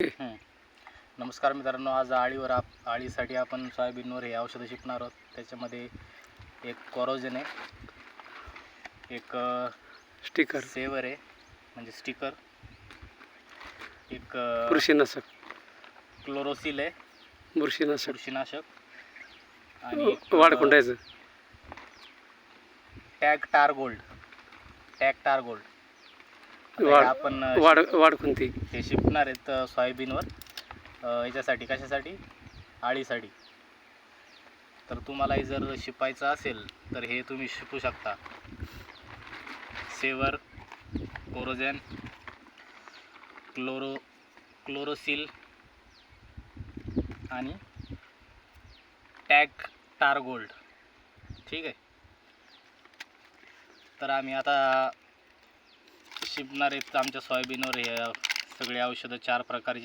हं. नमस्कार मित्रांनो, आज अळीसाठी आपण सोयाबीनवर हे औषधं शिकणार आहोत. त्याच्यामध्ये एक कोरोजन आहे, एक स्टिकर, सेवर आहे म्हणजे स्टिकर, एक बुरशीनाशक, क्लोरोसिल आहे बुरशीनाशक, आणि एक वाढकुंडायचं टॅग टार गोल्ड. आपण वाढकुंती हे शिकणार आहेत सोयाबीनवर. याच्यासाठी कशासाठी? अळीसाठी. तर तुम्हालाही जर शिपायचं असेल तर हे तुम्ही शिकू शकता. सेवर, कोरोजन, क्लोरोसिल आणि टॅग टार गोल्ड. ठीक आहे. तर आम्ही आता शिपणार आहेत आमच्या सोयाबीनवर हे सगळे औषधं 4 प्रकारचे